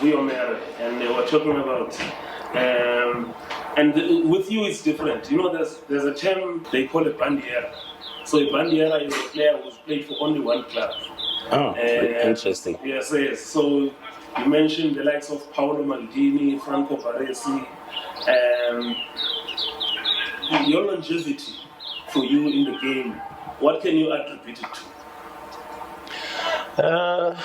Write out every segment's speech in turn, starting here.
Mary, and they were talking about. And with you, it's different. You know, there's a term they call a bandiera. So a bandiera is a player who's played for only one club. Oh, interesting. Yes. So you mentioned the likes of Paolo Maldini, Franco Baresi. Your longevity for you in the game, what can you attribute it to?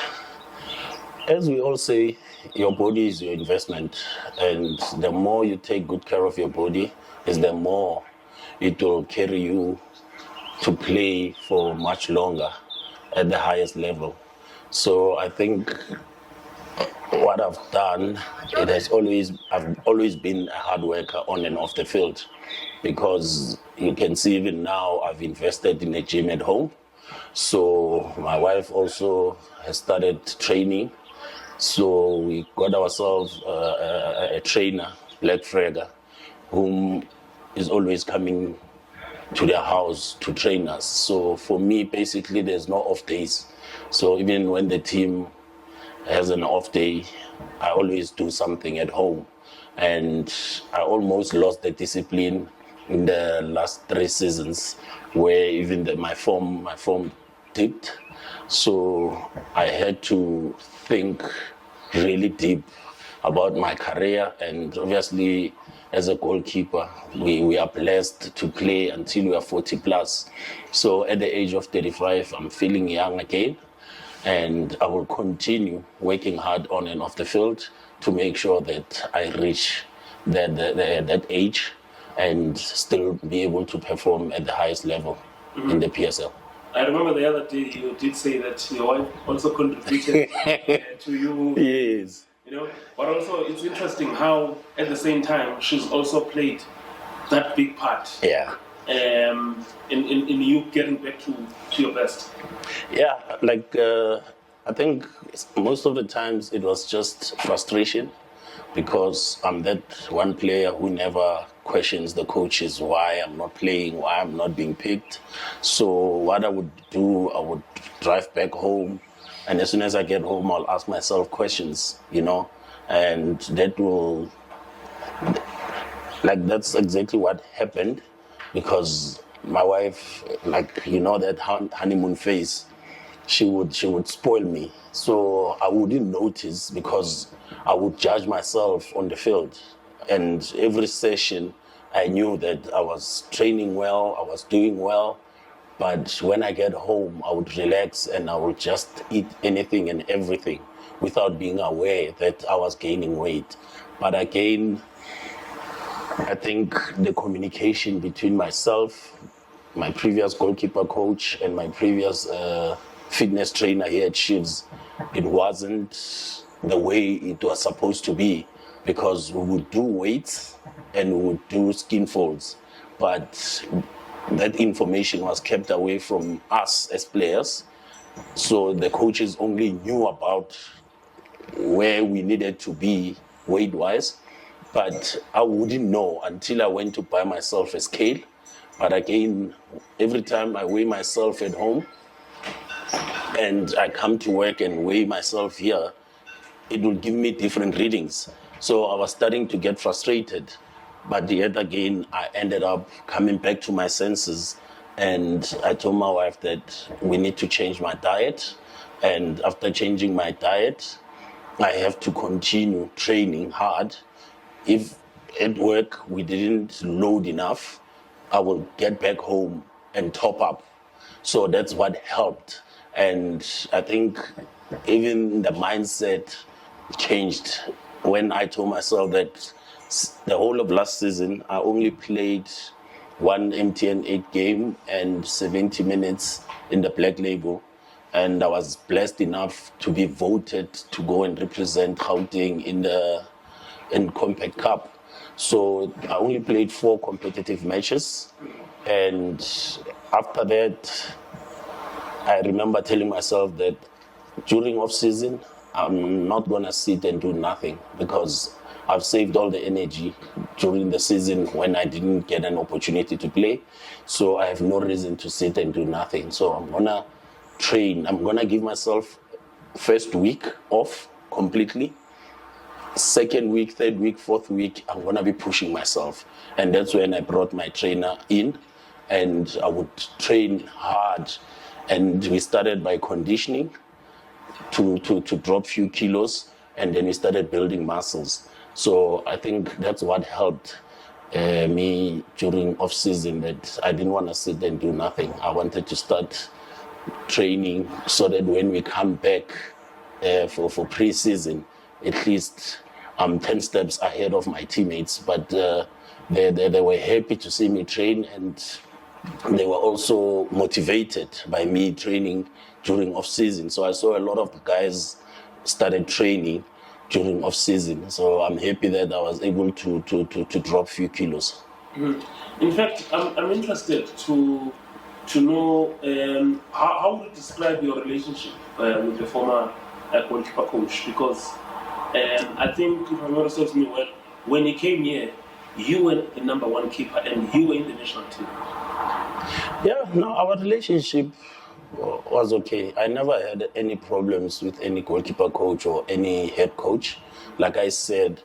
As we all say, your body is your investment, and the more you take good care of your body, is the more it will carry you to play for much longer at the highest level. So I think what I've done, I've always been a hard worker on and off the field, because you can see even now I've invested in a gym at home. So my wife also has started training. So we got ourselves a trainer, Black Frega, whom is always coming to their house to train us. So for me, basically, there's no off days. So even when the team has an off day, I always do something at home. And I almost lost the discipline in the last 3 seasons, where even my form dipped. So I had to think really deep about my career, and obviously as a goalkeeper, we are blessed to play until we are 40 plus. So at the age of 35, I'm feeling young again, and I will continue working hard on and off the field to make sure that I reach that age and still be able to perform at the highest level in the PSL. I remember the other day you did say that your wife also contributed to you. Yes. You know, but also it's interesting how at the same time she's also played that big part. Yeah. In you getting back to your best. Yeah, like I think most of the times it was just frustration, because I'm that one player who never questions the coaches why I'm not playing, why I'm not being picked. So what I would do, I would drive back home, and as soon as I get home, I'll ask myself questions, you know, and that's exactly what happened, because my wife, like, you know, that honeymoon phase, she would spoil me. So I wouldn't notice, because I would judge myself on the field. And every session, I knew that I was training well, I was doing well. But when I get home, I would relax and I would just eat anything and everything without being aware that I was gaining weight. But again, I think the communication between myself, my previous goalkeeper coach, and my previous fitness trainer here at Chiefs, it wasn't the way it was supposed to be, because we would do weights and we would do skin folds, but that information was kept away from us as players. So the coaches only knew about where we needed to be weight-wise, but I wouldn't know until I went to buy myself a scale. But again, every time I weigh myself at home and I come to work and weigh myself here, it will give me different readings. So I was starting to get frustrated. But yet again, I ended up coming back to my senses, and I told my wife that we need to change my diet. And after changing my diet, I have to continue training hard. If at work we didn't load enough, I will get back home and top up. So that's what helped. And I think even the mindset changed when I told myself that the whole of last season, I only played one MTN 8 game and 70 minutes in the Black Label. And I was blessed enough to be voted to go and represent Gauteng in Compact Cup. So I only played 4 competitive matches. And after that, I remember telling myself that during off-season, I'm not going to sit and do nothing, because I've saved all the energy during the season when I didn't get an opportunity to play. So I have no reason to sit and do nothing. So I'm going to train. I'm going to give myself first week off completely. second week, third week, fourth week, I'm going to be pushing myself. And that's when I brought my trainer in, and I would train hard. And we started by conditioning to drop few kilos, and then we started building muscles. So I think that's what helped me during off season, that I didn't want to sit and do nothing. I wanted to start training so that when we come back for pre-season, at least I'm 10 steps ahead of my teammates. But they were happy to see me train, and they were also motivated by me training during off season. So I saw a lot of the guys started training during off season. So I'm happy that I was able to drop a few kilos. Mm-hmm. In fact, I'm interested to know how would you describe your relationship with the former goalkeeper coach? Because I think, if I'm not serves me well, when he came here, you were the number one keeper and you were in the national team. Yeah, no, our relationship was okay. I never had any problems with any goalkeeper coach or any head coach. Like I said,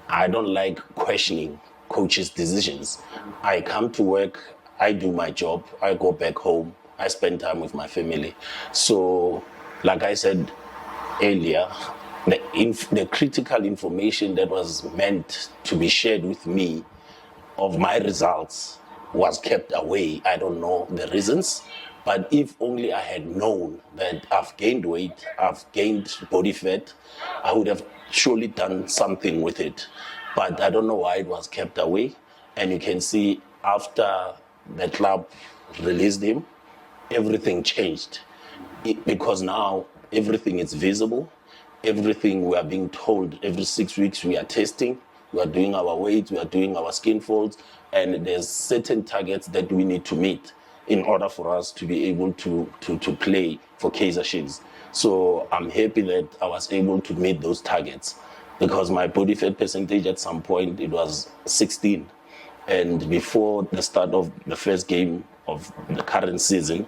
I don't like questioning coaches' decisions. I come to work, I do my job, I go back home, I spend time with my family. So, like I said earlier, the critical information that was meant to be shared with me of my results was kept away. I don't know the reasons, but if only I had known that I've gained weight, I've gained body fat, I would have surely done something with it. But I don't know why it was kept away. And you can see after the club released him, everything changed. Because now everything is visible. Everything we are being told every 6 weeks we are testing, we are doing our weights, we are doing our skin folds, and there's certain targets that we need to meet in order for us to be able to play for Kaizer Chiefs. So I'm happy that I was able to meet those targets, because my body fat percentage at some point, it was 16. And before the start of the first game of the current season,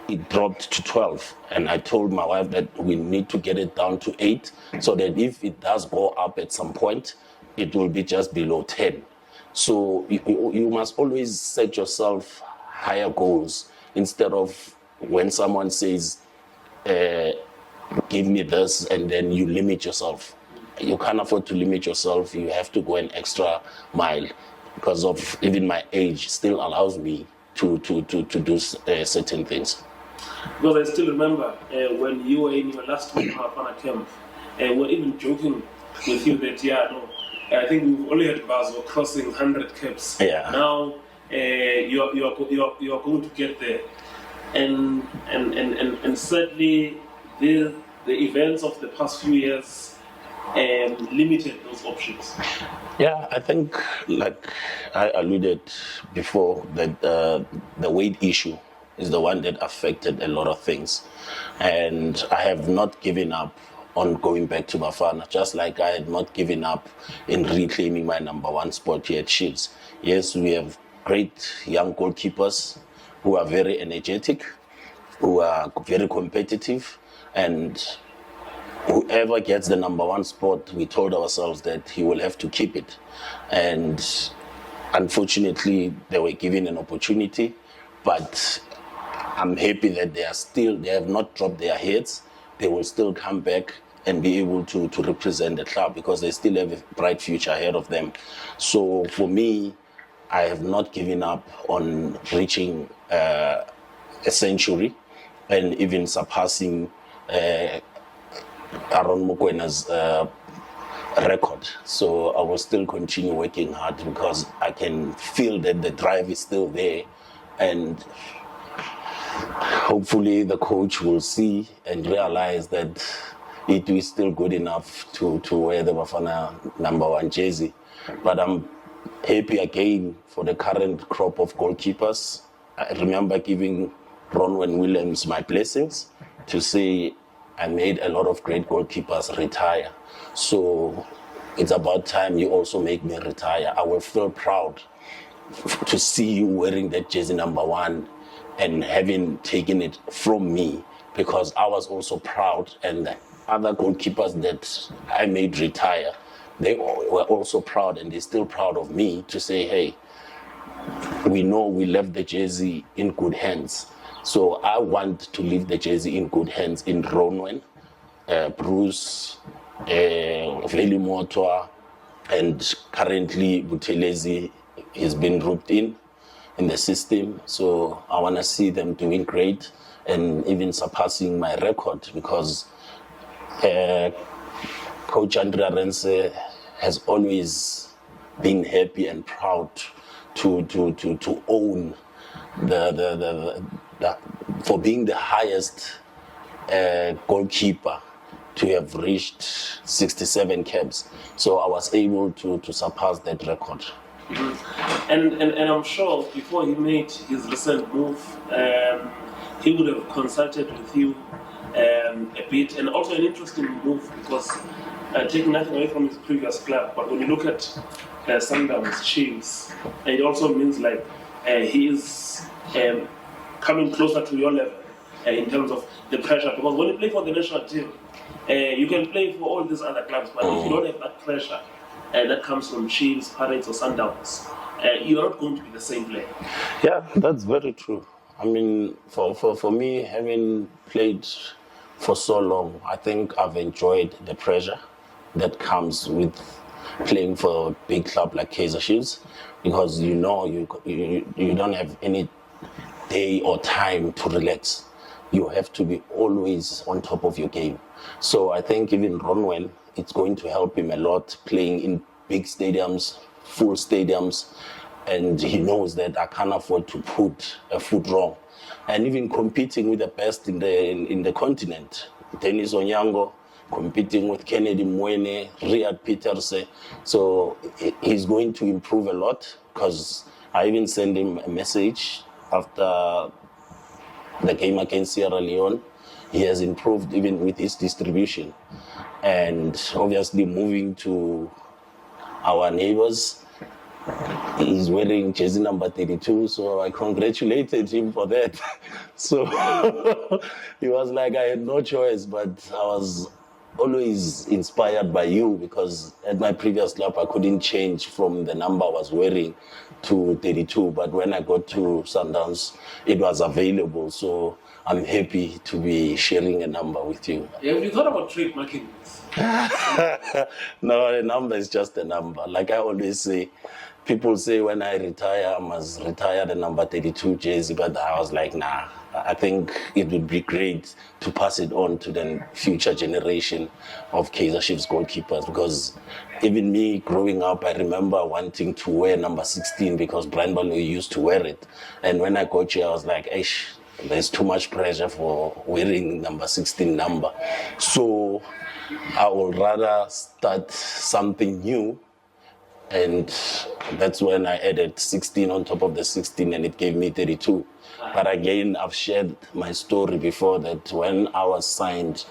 it dropped to 12. And I told my wife that we need to get it down to 8, so that if it does go up at some point, it will be just below 10. So you must always set yourself higher goals, instead of when someone says, give me this, and then you limit yourself. You can't afford to limit yourself. You have to go an extra mile, because of even my age still allows me to do certain things. Because I still remember when you were in your last week Bafana camp, we were even joking with you that, I think we've only had Bazo crossing 100 caps. Yeah. Now you are going to get there, and sadly the events of the past few years limited those options. Yeah, I think, like I alluded before, that the weight issue is the one that affected a lot of things. And I have not given up on going back to Bafana, just like I had not given up in reclaiming my number one spot here at Chiefs. Yes, we have great young goalkeepers who are very energetic, who are very competitive, and whoever gets the number one spot, we told ourselves that he will have to keep it. And unfortunately, they were given an opportunity, but I'm happy that they have not dropped their heads. They will still come back and be able to represent the club, because they still have a bright future ahead of them. So for me, I have not given up on reaching a century and even surpassing Aaron Mokwena's record. So I will still continue working hard, because I can feel that the drive is still there, and hopefully the coach will see and realize that it is still good enough to wear the Bafana number one jersey. But I'm happy again for the current crop of goalkeepers. I remember giving Ronwen Williams my blessings to say I made a lot of great goalkeepers retire. So it's about time you also make me retire. I will feel proud to see you wearing that jersey number one and having taken it from me, because I was also proud, and other goalkeepers that I made retire, they were also proud, and they're still proud of me to say, hey, we know we left the jersey in good hands. So I want to leave the jersey in good hands in Ronwen, Bruce, Veli Motwa, and currently Buthelezi has been roped in the system. So I want to see them doing great and even surpassing my record, because Coach Andrea Rense has always been happy and proud to own the for being the highest goalkeeper to have reached 67 caps. So I was able to surpass that record. Mm-hmm. And I'm sure before he made his recent move, he would have consulted with you a bit, and also an interesting move, because taking nothing away from his previous club, but when you look at Sundowns Chiefs, it also means like he is coming closer to your level in terms of the pressure, because when you play for the national team, you can play for all these other clubs, but if you don't have that pressure that comes from Chiefs, Pirates, or Sundowns, you are not going to be the same player. Yeah, that's very true. I mean, for me, having played for so long, I think I've enjoyed the pressure that comes with playing for a big club like Kaizer Chiefs, because you know you don't have any day or time to relax. You have to be always on top of your game. So I think even Ronwen, it's going to help him a lot playing in big stadiums, full stadiums, and he knows that I can't afford to put a foot wrong. And even competing with the best in the continent, Dennis Onyango, competing with Kennedy Mwene, Riyad Peterse. So he's going to improve a lot, because I even sent him a message after the game against Sierra Leone. He has improved even with his distribution. And obviously moving to our neighbors, he's wearing jersey number 32, so I congratulated him for that. So he was like, I had no choice, but I was always inspired by you, because at my previous club I couldn't change from the number I was wearing to 32, but when I got to Sundowns, it was available, so I'm happy to be sharing a number with you. Have you thought about trademarking this? No, a number is just a number. Like I always say, people say when I retire, I must retire the number 32 jersey, but I was like, nah, I think it would be great to pass it on to the future generation of Kaizer Chiefs goalkeepers, because even me growing up, I remember wanting to wear number 16 because Brian Baloyi used to wear it. And when I got here, I was like, eish, there's too much pressure for wearing number 16 number. So I would rather start something new. And that's when I added 16 on top of the 16, and it gave me 32. But again, I've shared my story before, that when I was signed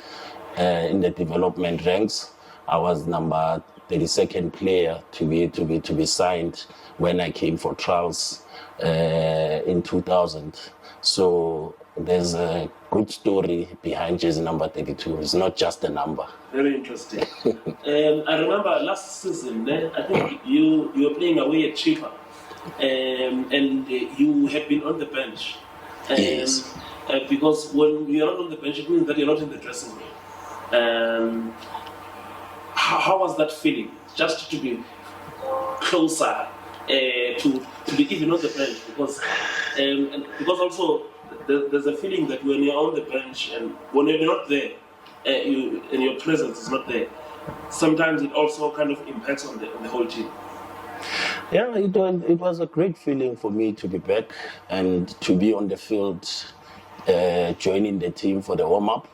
in the development ranks, I was number 32nd player to be signed when I came for trials in 2000. So there's a good story behind jersey number 32. It's not just a number. Very interesting. I remember last season, I think you were playing away at Chipa, and you had been on the bench. Yes. Because when you're not on the bench, it means that you're not in the dressing room. How was that feeling? Just to be closer, to be even on the bench, because also there's a feeling that when you're on the bench and when you're not there, and your presence is not there, sometimes it also kind of impacts on the whole team. Yeah, it was a great feeling for me to be back and to be on the field, joining the team for the warm-up,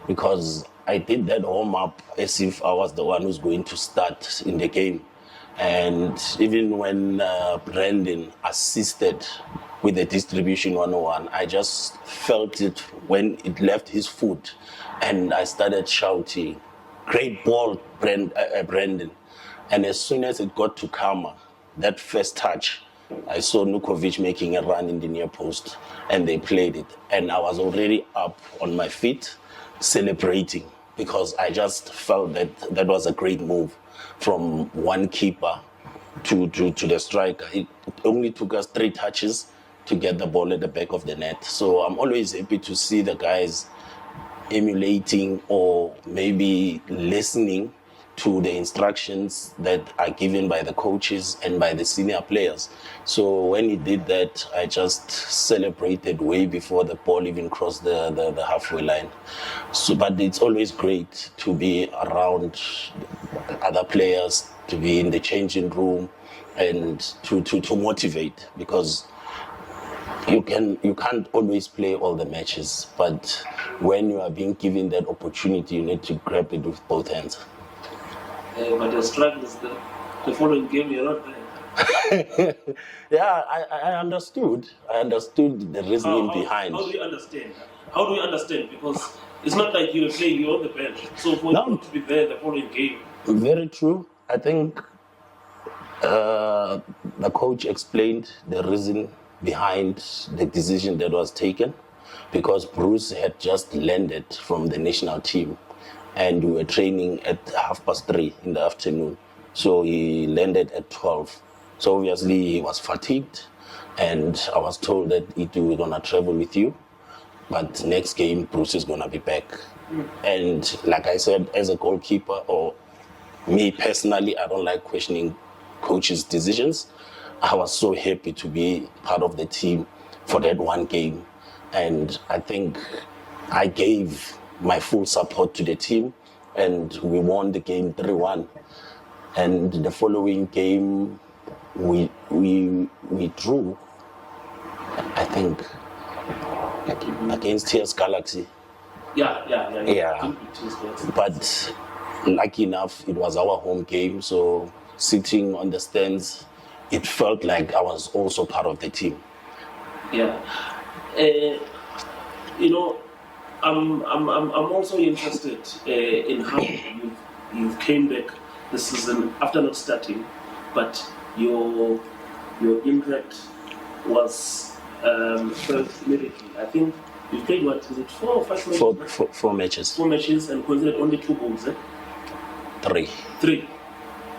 because I did that warm-up as if I was the one who's going to start in the game. And even when Brandon assisted with the distribution 101, I just felt it when it left his foot, and I started shouting, "Great ball, Brandon." And as soon as it got to Kama, that first touch, I saw Nukovic making a run in the near post, and they played it. And I was already up on my feet, celebrating. because I just felt that that was a great move from one keeper to the striker. It only took us 3 touches to get the ball at the back of the net. So I'm always happy to see the guys emulating or maybe listening to the instructions that are given by the coaches and by the senior players. So when he did that, I just celebrated way before the ball even crossed the halfway line. So, but it's always great to be around other players, to be in the changing room, and to motivate, because you can't always play all the matches, but when you are being given that opportunity, you need to grab it with both hands. But the struggle is the following game you're not there. Yeah, I understood. I understood the reasoning behind. How do you understand? How do you understand? Because it's not like you're playing, you're on the bench. So for you to be there the following game. Very true. I think the coach explained the reason behind the decision that was taken, because Bruce had just landed from the national team and we were training at 3:30 in the afternoon. So he landed at 12. So obviously he was fatigued, and I was told that we're going to travel with you, but next game Bruce is going to be back. And like I said, as a goalkeeper, or me personally, I don't like questioning coaches' decisions. I was so happy to be part of the team for that one game. And I think I gave my full support to the team, and we won the game 3-1. And the following game, we drew, I think, against TS Galaxy. Yeah. But lucky enough, it was our home game, so sitting on the stands, it felt like I was also part of the team. Yeah. I'm also interested in how you came back this season after not starting, but your impact was felt immediately. I think you played, what was it, 4 or 5 matches? Four matches. 4 matches and conceded only 2 goals, eh? 3.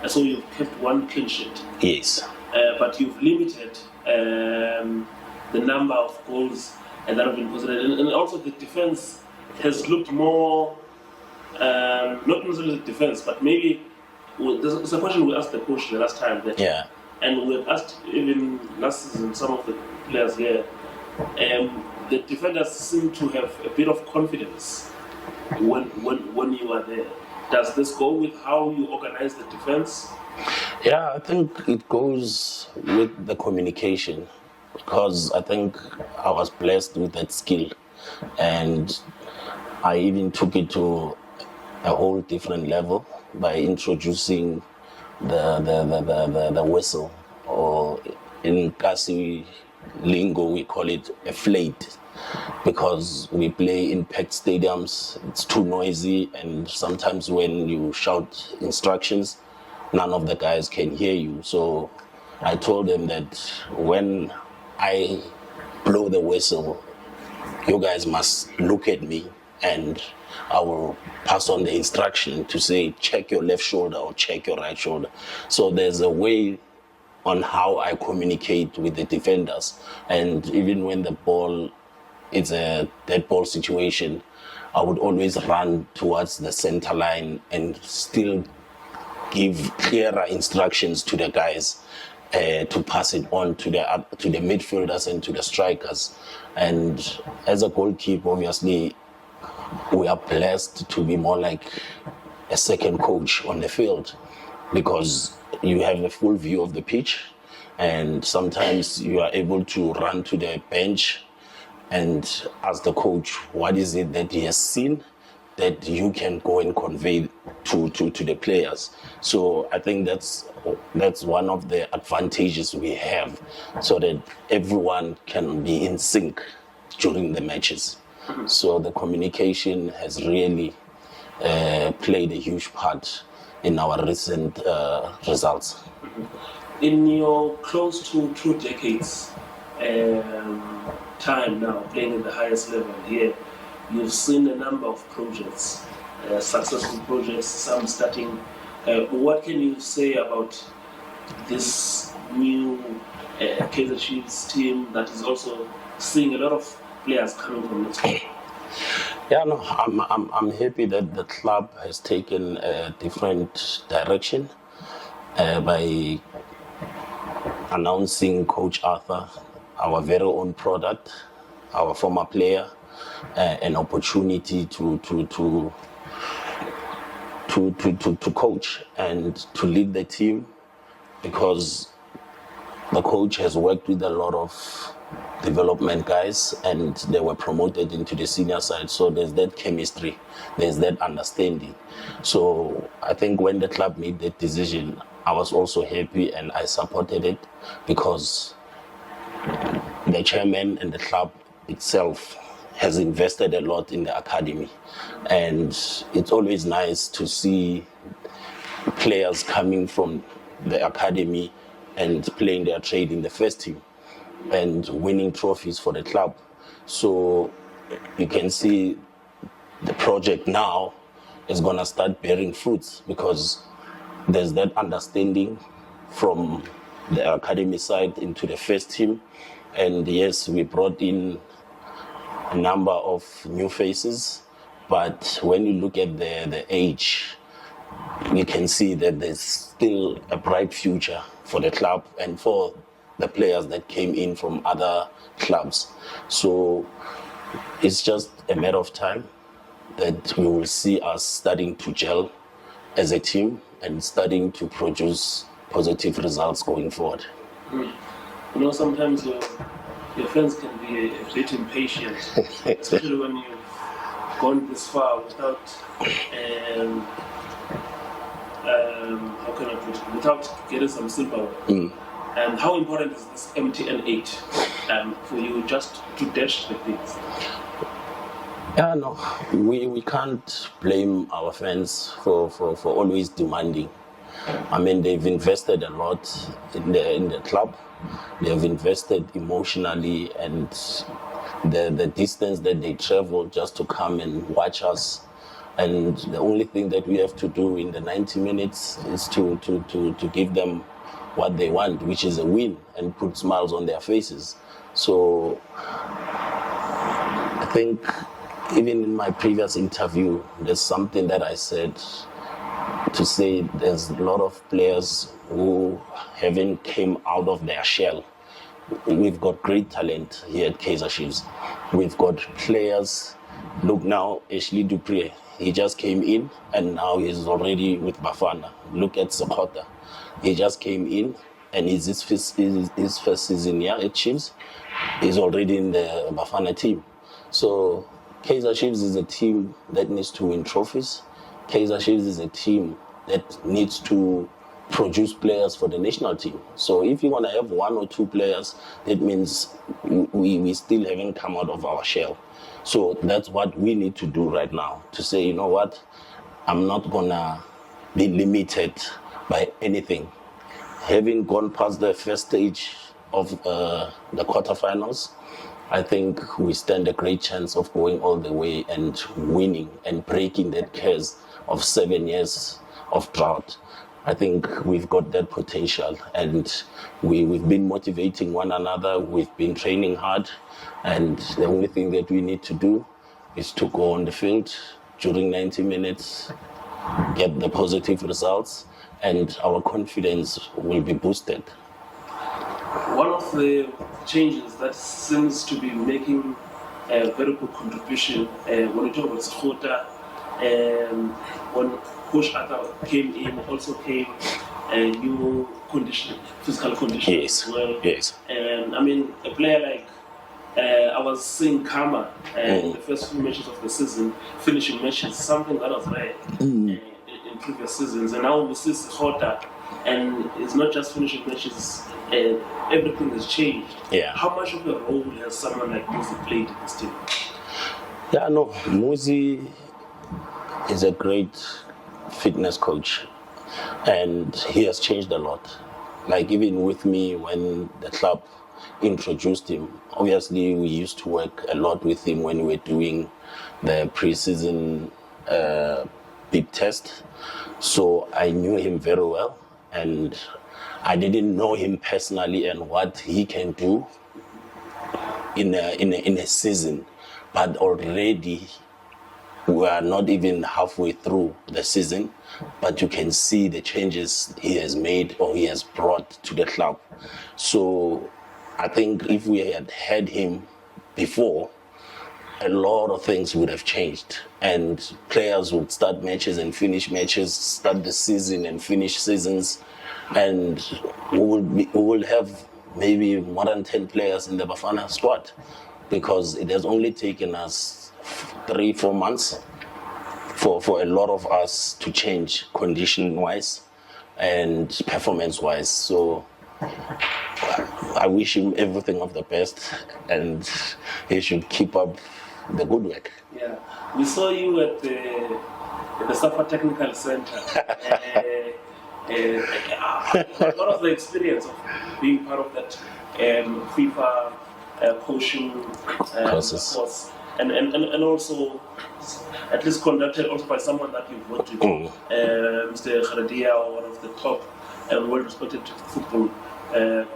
So you've kept 1 clean sheet. Yes. But you've limited the number of goals and that have been considered. And also the defense has looked more, not necessarily the defense, but maybe, there's a question we asked the coach the last time. Yeah. And we asked even last season some of the players here, the defenders seem to have a bit of confidence when you are there. Does this go with how you organize the defense? Yeah, I think it goes with the communication, because I think I was blessed with that skill, and I even took it to a whole different level by introducing the whistle, or in Kasi lingo we call it a flate, because we play in packed stadiums. It's too noisy, and sometimes when you shout instructions, none of the guys can hear you. So I told them that when I blow the whistle, you guys must look at me, and I will pass on the instruction to say, check your left shoulder or check your right shoulder. So there's a way on how I communicate with the defenders. And even when the ball is a dead ball situation, I would always run towards the center line and still give clearer instructions to the guys to pass it on to the midfielders and to the strikers. And as a goalkeeper, obviously, we are blessed to be more like a second coach on the field, because you have a full view of the pitch, and sometimes you are able to run to the bench and ask the coach what is it that he has seen that you can go and convey to the players. So I think that's one of the advantages we have, so that everyone can be in sync during the matches. So the communication has really played a huge part in our recent results. In your close to 2 decades time now playing in the highest level here, you've seen a number of projects successful projects, some starting. What can you say about this new Kaizer Chiefs team that is also seeing a lot of players coming from the team? Yeah, no, I'm happy that the club has taken a different direction by announcing Coach Arthur, our very own product, our former player, an opportunity to coach and to lead the team, because the coach has worked with a lot of development guys and they were promoted into the senior side. So there's that chemistry, there's that understanding. So I think when the club made that decision, I was also happy and I supported it, because the chairman and the club itself has invested a lot in the academy. And it's always nice to see players coming from the academy and playing their trade in the first team and winning trophies for the club. So you can see the project now is going to start bearing fruits, because there's that understanding from the academy side into the first team. And yes, we brought in a number of new faces, but when you look at the age, you can see that there's still a bright future for the club and for the players that came in from other clubs. So it's just a matter of time that we will see us starting to gel as a team and starting to produce positive results going forward. You know, sometimes your fans can be a bit impatient, especially when you've gone this far without, how can I put it, without getting some silverware. And how important is this MTN 8 for you just to dash the things? Yeah, no, we can't blame our fans for always demanding. I mean, they've invested a lot in the club. They've invested emotionally, and the distance that they travel just to come and watch us. And the only thing that we have to do in the 90 minutes is to give them what they want, which is a win, and put smiles on their faces. So I think even in my previous interview, there's something that I said to say there's a lot of players who haven't came out of their shell. We've got great talent here at Kaizer Chiefs. We've got players. Look now, Ashley Dupree, he just came in and now he's already with Bafana. Look at Sekota. He just came in and it's his first season here at Chiefs. He's already in the Bafana team. So Kaizer Chiefs is a team that needs to win trophies. Kaizer Chiefs is a team that needs to produce players for the national team. So if you want to have one or two players, that means we still haven't come out of our shell. So that's what we need to do right now, to say, you know what, I'm not going to be limited by anything. Having gone past the first stage of the quarterfinals, I think we stand a great chance of going all the way and winning and breaking that curse of 7 years of drought. I think we've got that potential, and we've been motivating one another, we've been training hard, and the only thing that we need to do is to go on the field during 90 minutes, get the positive results, and our confidence will be boosted. One of the changes that seems to be making a very good contribution when you talk about Sekota, when Coach Arthur came in, also came a new physical condition Yes. as well. Yes. And I mean, a player like I was seeing Kama in the first few matches of the season, finishing matches, something that was rare in previous seasons. And now we see Sekota, and it's not just finishing matches, everything has changed. Yeah. How much of a role has someone like Muzi played in this team? Yeah, no, Muzi is a great fitness coach, and he has changed a lot. Like even with me, when the club introduced him, obviously we used to work a lot with him when we were doing the pre-season big test. So I knew him very well, and I didn't know him personally and what he can do in a season, but already we are not even halfway through the season, but you can see the changes he has made or he has brought to the club. So I think if we had him before, a lot of things would have changed, and players would start matches and finish matches, start the season and finish seasons, and we will have maybe more than 10 players in the Bafana squad, because it has only taken us 3-4 months for a lot of us to change condition-wise and performance-wise. So I wish him everything of the best, and he should keep up the good work. Yeah, we saw you at the Safa Technical Center. A lot of the experience of being part of that FIFA coaching course, and also at least conducted also by someone that you've worked with, Mr. Kharadia, one of the top well-respected football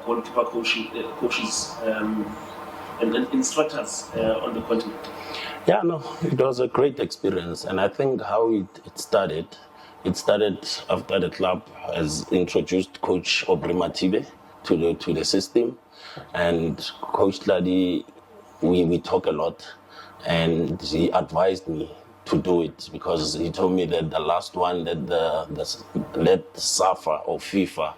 goalkeeper coaches and instructors on the continent. Yeah, no, it was a great experience, and I think how it started after the club has introduced Coach Aubrey Matibe to the system, and Coach Tladi, we talk a lot, and he advised me to do it, because he told me that the last one that SAFA or FIFA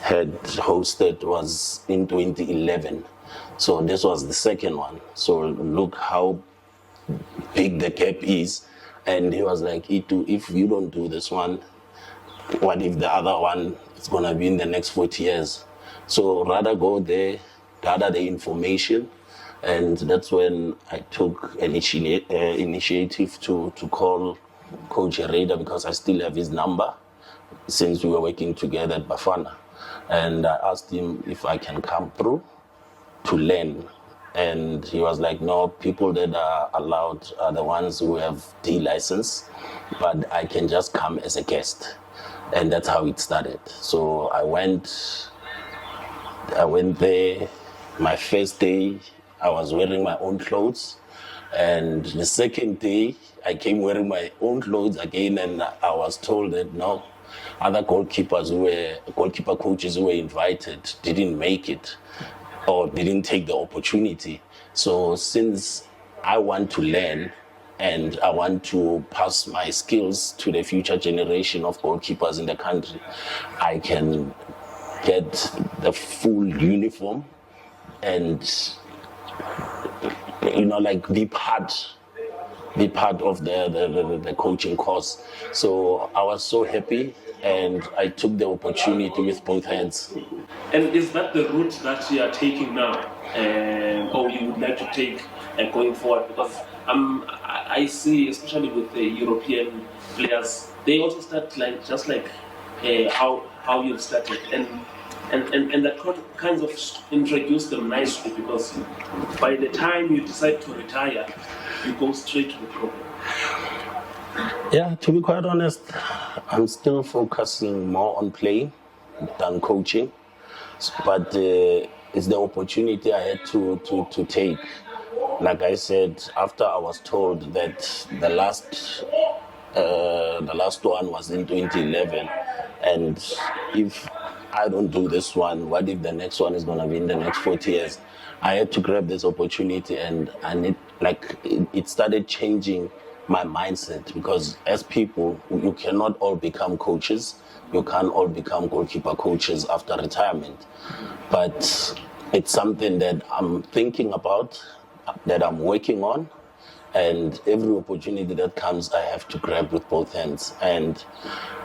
had hosted was in 2011. So this was the second one. So look how big the gap is. And he was like, Itu, if you don't do this one, what if the other one is going to be in the next 40 years? So rather go there, gather the information. And that's when I took an initiative to call Coach Herrera, because I still have his number since we were working together at Bafana. And I asked him if I can come through to learn. And he was like, no, people that are allowed are the ones who have D license, but I can just come as a guest. And that's how it started. So I went there. My first day, I was wearing my own clothes. And the second day, I came wearing my own clothes again, and I was told that no, other goalkeeper coaches who were invited didn't make it or didn't take the opportunity. So since I want to learn and I want to pass my skills to the future generation of goalkeepers in the country, I can get the full uniform and be part of the coaching course. So I was so happy, and I took the opportunity with both hands. And is that the route that you are taking now, or you would like to take going forward? Because I see, especially with the European players, they also start just like how you've started, and that kind of introduce them nicely, because by the time you decide to retire, you go straight to the program. Yeah, to be quite honest, I'm still focusing more on playing than coaching, but it's the opportunity I had to take. Like I said, after I was told that the last one was in 2011, and if I don't do this one, what if the next one is going to be in the next 40 years? I had to grab this opportunity, and it started changing my mindset, because as people, you cannot all become coaches. You can't all become goalkeeper coaches after retirement. But it's something that I'm thinking about, that I'm working on, and every opportunity that comes, I have to grab with both hands. And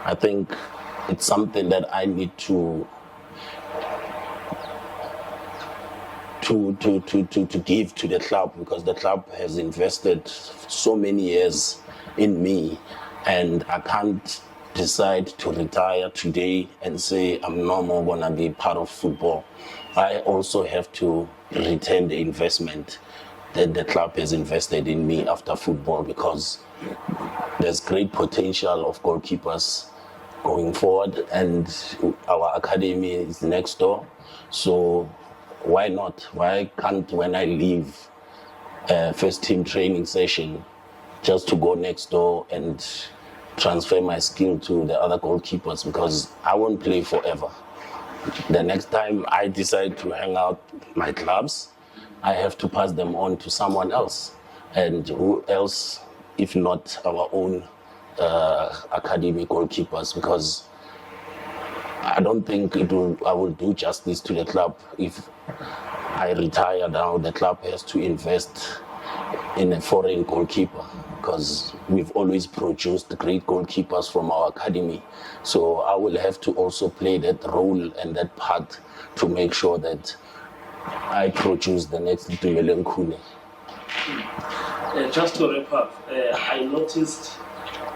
I think it's something that I need to give to the club, because the club has invested so many years in me, and I can't decide to retire today and say I'm no more gonna be part of football. I also have to return the investment that the club has invested in me after football, because there's great potential of goalkeepers going forward, and our academy is next door. So why not? Why can't, when I leave a first team training session, just to go next door and transfer my skill to the other goalkeepers, because I won't play forever. The next time I decide to hang out my clubs, I have to pass them on to someone else. And who else, if not our own academy goalkeepers? Because I don't think I will do justice to the club if I retire now. The club has to invest in a foreign goalkeeper, because we've always produced great goalkeepers from our academy. So I will have to also play that role and that part to make sure that I produce the next Itumeleng Khune. Just to wrap up, I noticed,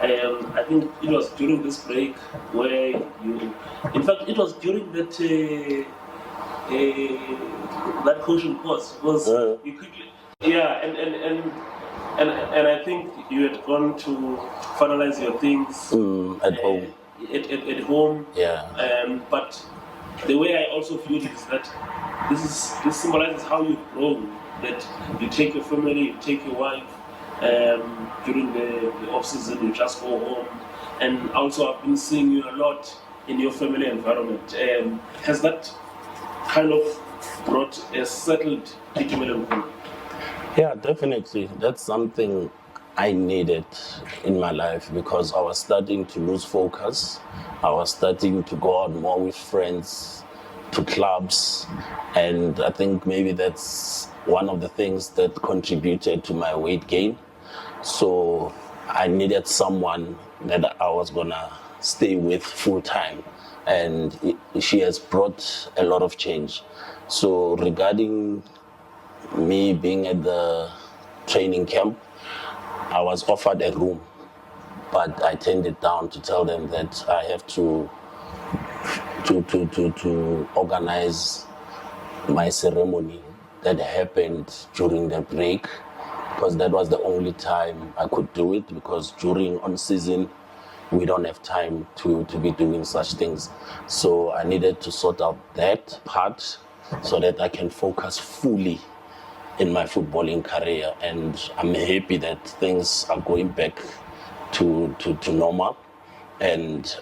I think it was during this break where you, in fact, it was during that that coaching course, because you quickly, yeah, and I think you had gone to finalize your things at home. At home. Yeah. But the way I also viewed it is that this symbolizes how you've grown. That you take your family, you take your wife during the off season, you just go home. And also, I've been seeing you a lot in your family environment. Has that kind of brought a settled Itumeleng Khune? Yeah, definitely. That's something I needed in my life, because I was starting to lose focus. I was starting to go out more with friends, to clubs, and I think maybe that's one of the things that contributed to my weight gain. So I needed someone that I was gonna stay with full time, and she has brought a lot of change. So regarding me being at the training camp, I was offered a room, but I turned it down to tell them that I have to organize my ceremony that happened during the break, because that was the only time I could do it, because during on season we don't have time to be doing such things. So I needed to sort out that part so that I can focus fully in my footballing career, and I'm happy that things are going back to normal, and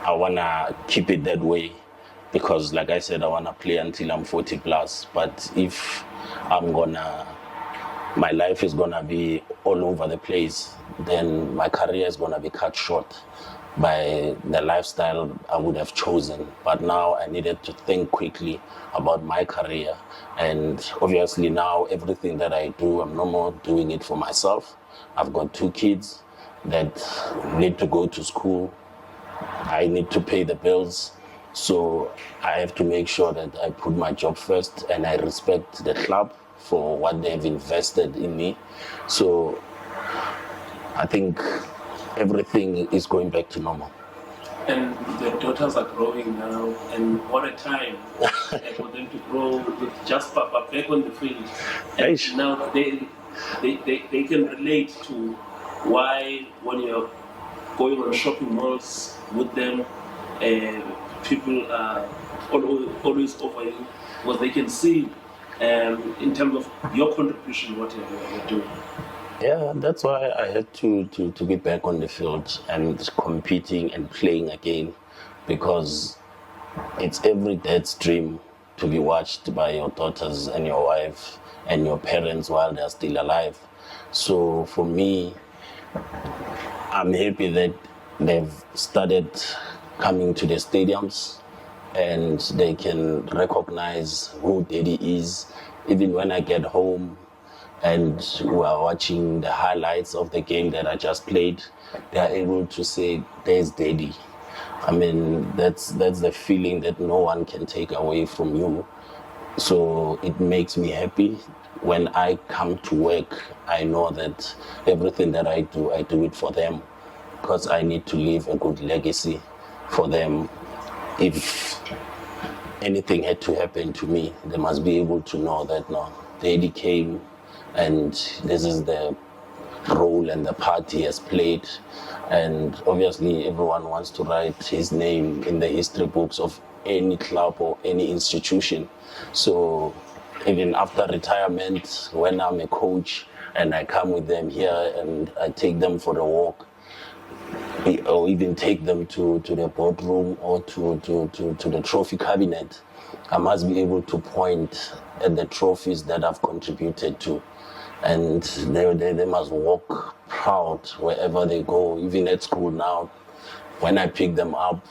I wanna keep it that way, because like I said, I wanna play until I'm 40 plus. But if my life is gonna be all over the place, then my career is gonna be cut short by the lifestyle I would have chosen. But now I needed to think quickly about my career, and obviously now everything that I do, I'm no more doing it for myself. I've got 2 kids that need to go to school. I need to pay the bills, so I have to make sure that I put my job first, and I respect the club for what they've invested in me. So I think everything is going back to normal. And the daughters are growing now, and what a time for them to grow with just Papa back on the field. And Eish. now they can relate to why, when you're going on shopping malls with them, people are always over you, because they can see in terms of your contribution, what you're doing. Yeah, that's why I had to be back on the field and competing and playing again, because it's every dad's dream to be watched by your daughters and your wife and your parents while they're still alive. So for me, I'm happy that they've started coming to the stadiums and they can recognize who Daddy is. Even when I get home and we are watching the highlights of the game that I just played, they are able to say, there's Daddy. I mean, that's the feeling that no one can take away from you. So it makes me happy. When I come to work, I know that everything that I do it for them, because I need to leave a good legacy for them. If anything had to happen to me, they must be able to know that no, Daddy came and this is the role and the part he has played. And obviously everyone wants to write his name in the history books of any club or any institution. So even after retirement, when I'm a coach and I come with them here and I take them for a walk, or even take them to the boardroom or to the trophy cabinet, I must be able to point at the trophies that I've contributed to. And they must walk proud wherever they go, even at school now. When I pick them up,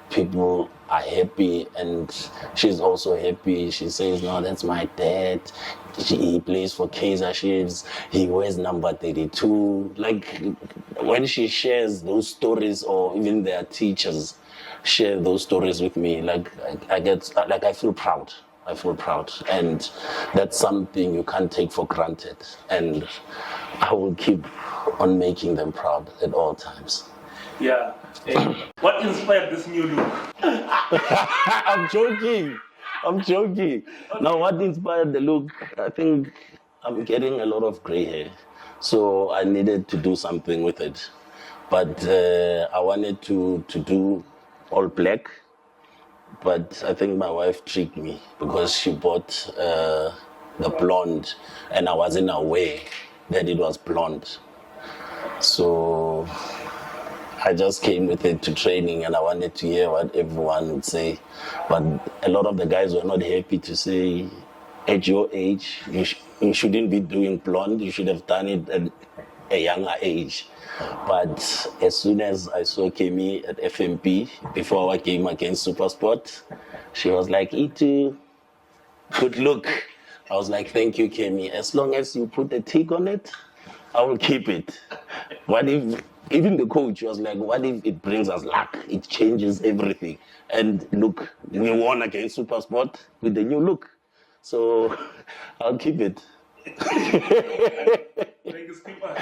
people are happy, and she's also happy. She says, no, that's my dad. He plays for Kaizer Chiefs. He wears number 32. Like, when she shares those stories, or even their teachers share those stories with me, I feel proud. I feel proud, and that's something you can't take for granted. And I will keep on making them proud at all times. Yeah. What inspired this new look? I'm joking. Okay. Now, what inspired the look? I think I'm getting a lot of gray hair, so I needed to do something with it. But I wanted to do all black. But I think my wife tricked me because she bought the blonde, and I wasn't aware that it was blonde. So I just came with it to training, and I wanted to hear what everyone would say. But a lot of the guys were not happy to say, at your age, you shouldn't be doing blonde. You should have done it at a younger age. But as soon as I saw Kemi at FMP before our game against Supersport, she was like, Itu, good look. I was like, thank you, Kemi. As long as you put a tick on it, I will keep it. What if, even the coach was like, what if it brings us luck? It changes everything. And look, we won against Supersport with the new look. So I'll keep it. Thank you, skipper.